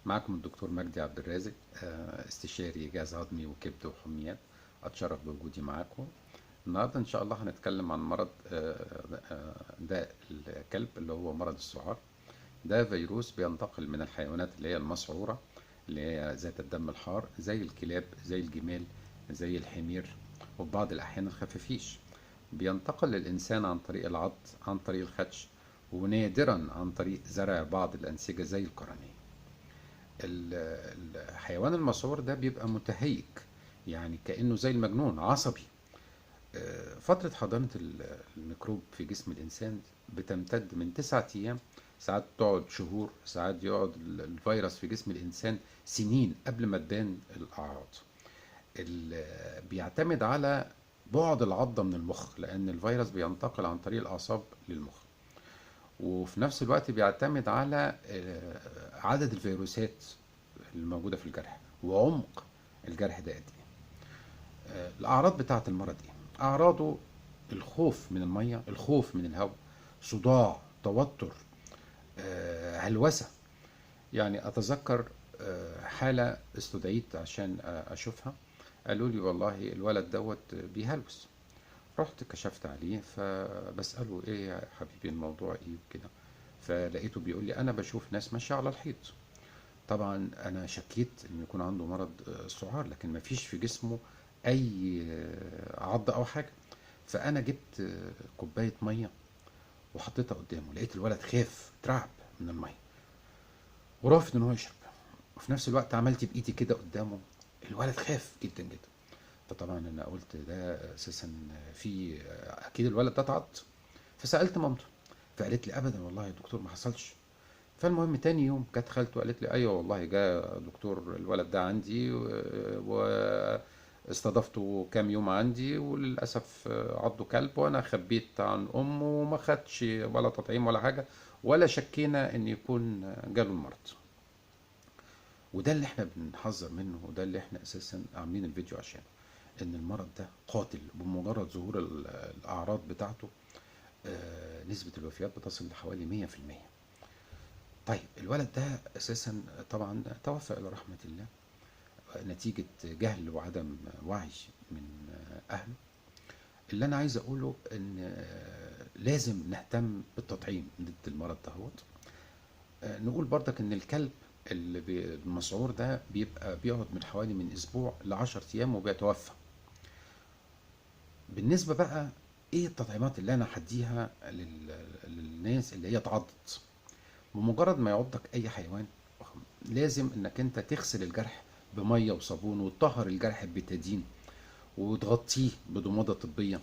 معكم الدكتور مجدي عبد الرازق، استشاري جهاز هضمي وكبد وحميات. اتشرف بوجودي معاكم النهارده. ان شاء الله هنتكلم عن مرض داء الكلب اللي هو مرض السعار. ده فيروس بينتقل من الحيوانات اللي هي المسعورة، اللي هي ذات الدم الحار، زي الكلاب، زي الجمال، زي الحمير، وفي بعض الأحيان الخفافيش. بينتقل للإنسان عن طريق العض، عن طريق الخدش، ونادرا عن طريق زرع بعض الأنسجة زي القرنية. الحيوان المسعور ده بيبقى متهيج، يعني كأنه زي المجنون، عصبي. فترة حضانة الميكروب في جسم الإنسان بتمتد من 9 أيام، ساعات تقعد شهور، ساعات يقعد الفيروس في جسم الإنسان سنين قبل ما تبان الأعراض. بيعتمد على بعد العضة من المخ، لأن الفيروس بينتقل عن طريق الأعصاب للمخ. وفي نفس الوقت بيعتمد على عدد الفيروسات الموجودة في الجرح وعمق الجرح ده قد ايه. الأعراض بتاعة المرض ايه؟ أعراضه الخوف من المية، الخوف من الهواء، صداع، توتر، هلوسة. يعني أتذكر حالة استدعيت عشان أشوفها، قالوا لي والله الولد دوت بيهلوس. رحت كشفت عليه، فبسأله ايه يا حبيبي الموضوع ايه وكده، فلقيته بيقول لي انا بشوف ناس ماشية على الحيط. طبعا انا شكيت انه يكون عنده مرض السعار، لكن ما فيش في جسمه اي عض او حاجة. فانا جبت كوباية مية وحطيتها قدامه، لقيت الولد خاف، اترعب من المية ورافض ان هو يشرب. وفي نفس الوقت عملت بايدي كده قدامه، الولد خاف جدا جدا. فطبعا انا قلت ده اساسا في اكيد الولد ده اتعض. فسالت مامته، فقالت لي ابدا والله يا دكتور ما حصلش. فالمهم تاني يوم جت خالته قالت لي ايوه والله جاء دكتور الولد ده عندي واستضفته كام يوم عندي، وللاسف عضه كلب، وانا خبيت عن امه وما خدش ولا تطعيم ولا حاجه، ولا شكينا ان يكون جاله المرض. وده اللي احنا بنحذر منه، وده اللي احنا اساسا عاملين الفيديو عشان ان المرض ده قاتل. بمجرد ظهور الاعراض بتاعته نسبة الوفيات بتصل لحوالي 100%. طيب الولد ده اساسا طبعا توفى الى رحمة الله نتيجة جهل وعدم وعي من اهله. اللي انا عايز اقوله ان لازم نهتم بالتطعيم ضد المرض دهوت. نقول برضك ان الكلب المسعور ده بيقعد من حوالي من اسبوع ل10 ايام وبيتوفى. بالنسبة بقى ايه التطعيمات اللي انا هديها للناس اللي هي اتعضت؟ بمجرد ما يعضك اي حيوان لازم انك انت تغسل الجرح بمية وصابون، وتطهر الجرح ببتادين، وتغطيه بضمادة طبية.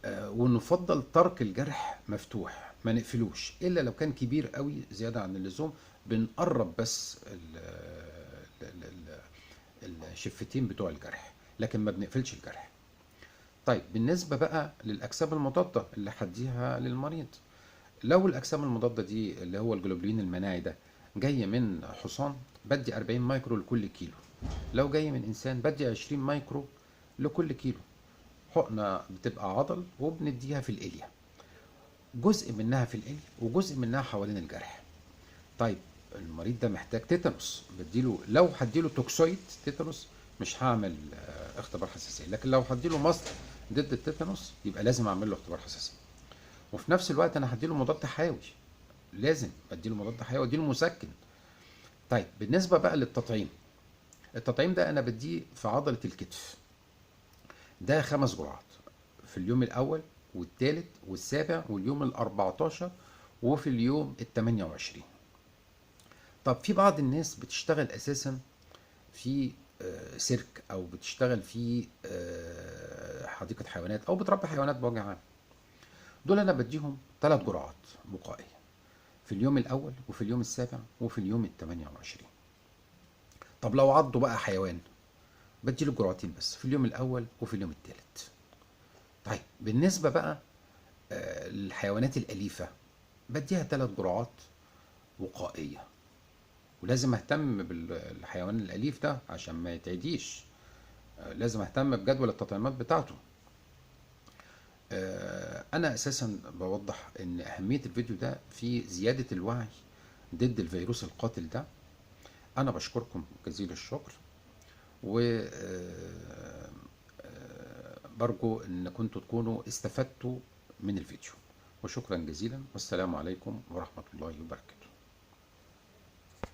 ونفضل ترك الجرح مفتوح، ما نقفلوش الا لو كان كبير قوي زيادة عن اللزوم. بنقرب بس الشفتين بتوع الجرح، لكن ما بنقفلش الجرح. طيب بالنسبة بقى للأجسام المضادة اللي هديها للمريض، لو الأجسام المضادة دي اللي هو الجلوبولين المناعي ده جاي من حصان، بدي 40 مايكرو لكل كيلو. لو جاي من إنسان بدي 20 مايكرو لكل كيلو. حقنة بتبقى عضل وبنديها في الإلية، جزء منها في الإلية وجزء منها حوالين الجرح. طيب المريض ده محتاج تيتانوس، بديله لو هديله توكسويد تيتانوس مش هعمل اختبار حساسيه، لكن لو هديله مصل ضد التيتانوس يبقى لازم اعمل له اختبار حساسيه. وفي نفس الوقت انا هديله مضاد حيوي، لازم اديله مضاد حيوي، اديله مسكن. طيب بالنسبه بقى للتطعيم، التطعيم ده انا بديه في عضله الكتف. ده 5 جرعات في اليوم الاول والثالث والسابع واليوم ال14 وفي اليوم ال28. طب في بعض الناس بتشتغل اساسا في سيرك، او بتشتغل في حديقة حيوانات، او بتربي حيوانات بوجه عام. دول انا بديهم 3 جرعات وقائية في اليوم الاول وفي اليوم السابع وفي اليوم ال28. طب لو عضوا بقى حيوان بديله جرعتين بس في اليوم الاول وفي اليوم الثالث. طيب بالنسبة بقى للحيوانات الأليفة بديها 3 جرعات وقائية. ولازم اهتم بالحيوان الأليف ده عشان ما يتعديش، لازم اهتم بجدول التطعيمات بتاعته. انا اساسا بوضح ان اهمية الفيديو ده في زيادة الوعي ضد الفيروس القاتل ده. انا بشكركم جزيل الشكر، و برجو ان كنتوا تكونوا استفدتوا من الفيديو، وشكرا جزيلا، والسلام عليكم ورحمة الله وبركاته.